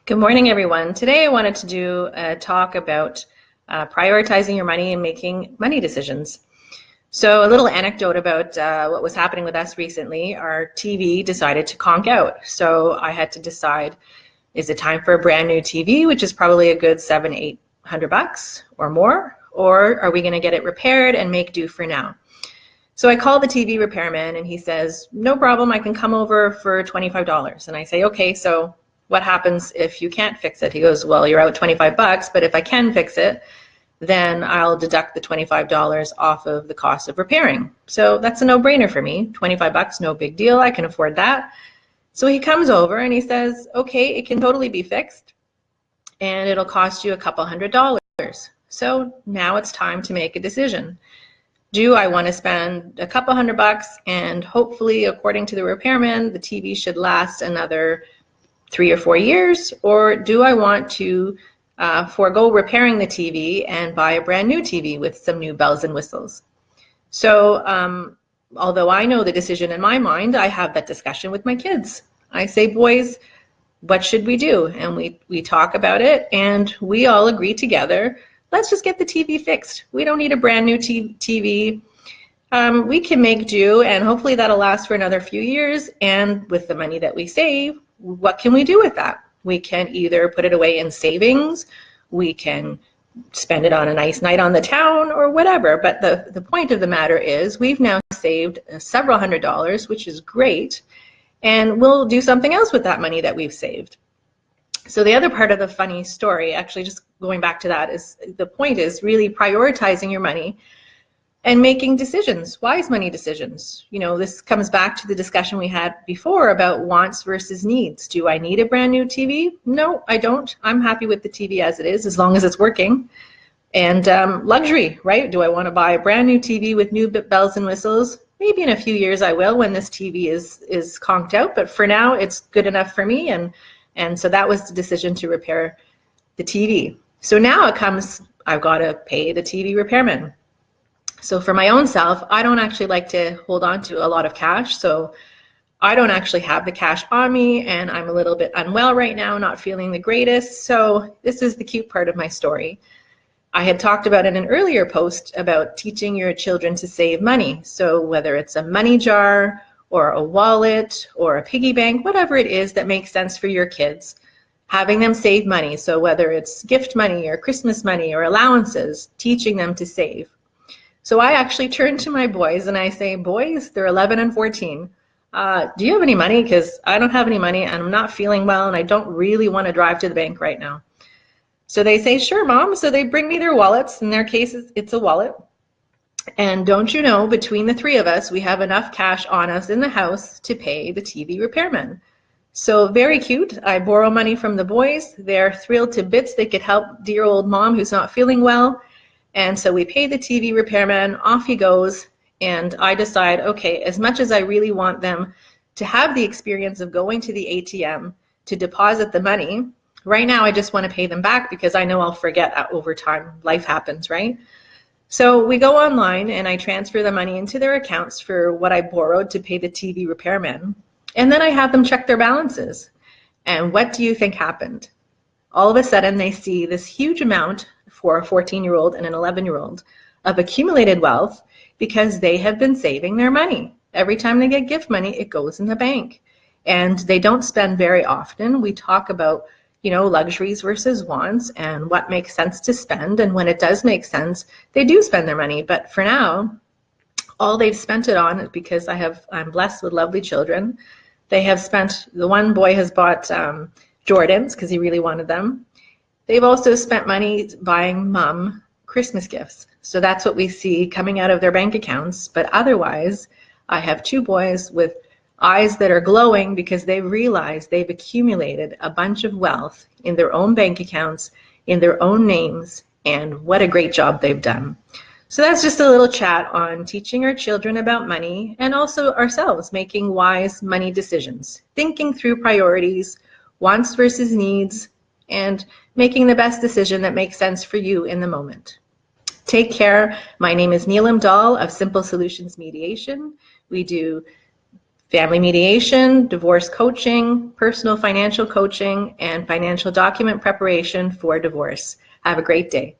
Good morning, everyone. Today I wanted to do a talk about prioritizing your money and making money decisions. So a little anecdote about what was happening with us recently. Our TV decided to conk out. So I had to decide, is it time for a brand new TV, which is probably a good $700-800 or more, or are we going to get it repaired and make do for now? So I called the TV repairman and he says, no problem, I can come over for $25. And I say, okay, so what happens if you can't fix it? He goes, well, you're out $25, but if I can fix it, then I'll deduct the $25 off of the cost of repairing. So that's a no-brainer for me. $25, no big deal, I can afford that. So he comes over and he says, okay, it can totally be fixed and it'll cost you a couple $100. So now it's time to make a decision. Do I want to spend a couple $100 and hopefully, according to the repairman, the TV should last another 3 or 4 years, or do I want to forego repairing the TV and buy a brand new TV with some new bells and whistles? So although I know the decision in my mind, I have that discussion with my kids. I say, boys, what should we do? And we talk about it and we all agree together, let's just get the TV fixed. We don't need a brand new TV. We can make do and hopefully that'll last for another few years, and with the money that we save, what can we do with that? We can either put it away in savings, we can spend it on a nice night on the town or whatever. But the point of the matter is we've now saved several $100s, which is great, and we'll do something else with that money that we've saved. So the other part of the funny story, actually just going back to that, is the point is really prioritizing your money and making decisions, wise money decisions. You know, this comes back to the discussion we had before about wants versus needs. Do I need a brand new TV? No, I don't. I'm happy with the TV as it is, as long as it's working. And luxury, right? Do I want to buy a brand new TV with new bells and whistles? Maybe in a few years I will, when this TV is conked out, but for now it's good enough for me. And so that was the decision to repair the TV. So now it comes, I've got to pay the TV repairman. So for my own self, I don't actually like to hold on to a lot of cash. So I don't actually have the cash on me, and I'm a little bit unwell right now, not feeling the greatest. So this is the cute part of my story. I had talked about in an earlier post about teaching your children to save money. So whether it's a money jar or a wallet or a piggy bank, whatever it is that makes sense for your kids, having them save money. So whether it's gift money or Christmas money or allowances, teaching them to save. So I actually turn to my boys and I say, boys, they're 11 and 14. Do you have any money? Because I don't have any money and I'm not feeling well and I don't really want to drive to the bank right now. So they say, sure, Mom. So they bring me their wallets. In their case, it's a wallet. And don't you know, between the three of us, we have enough cash on us in the house to pay the TV repairman. So very cute. I borrow money from the boys. They're thrilled to bits they could help dear old Mom who's not feeling well. And so we pay the TV repairman, off he goes, and I decide, okay, as much as I really want them to have the experience of going to the ATM to deposit the money, right now I just want to pay them back because I know I'll forget over time. Life happens, right? So we go online and I transfer the money into their accounts for what I borrowed to pay the TV repairman, and then I have them check their balances. And what do you think happened? All of a sudden they see this huge amount for a 14-year-old and an 11-year-old of accumulated wealth because they have been saving their money. Every time they get gift money, it goes in the bank. And they don't spend very often. We talk about, you know, luxuries versus wants and what makes sense to spend. And when it does make sense, they do spend their money. But for now, all they've spent it on, because I'm blessed with lovely children, they have spent, the one boy has bought Jordans because he really wanted them. They've also spent money buying Mom Christmas gifts. So that's what we see coming out of their bank accounts. But otherwise, I have two boys with eyes that are glowing because they realize they've accumulated a bunch of wealth in their own bank accounts, in their own names, and what a great job they've done. So that's just a little chat on teaching our children about money and also ourselves making wise money decisions, thinking through priorities, wants versus needs, and making the best decision that makes sense for you in the moment. Take care. My name is Neelam Dahl of Simple Solutions Mediation. We do family mediation, divorce coaching, personal financial coaching, and financial document preparation for divorce. Have a great day.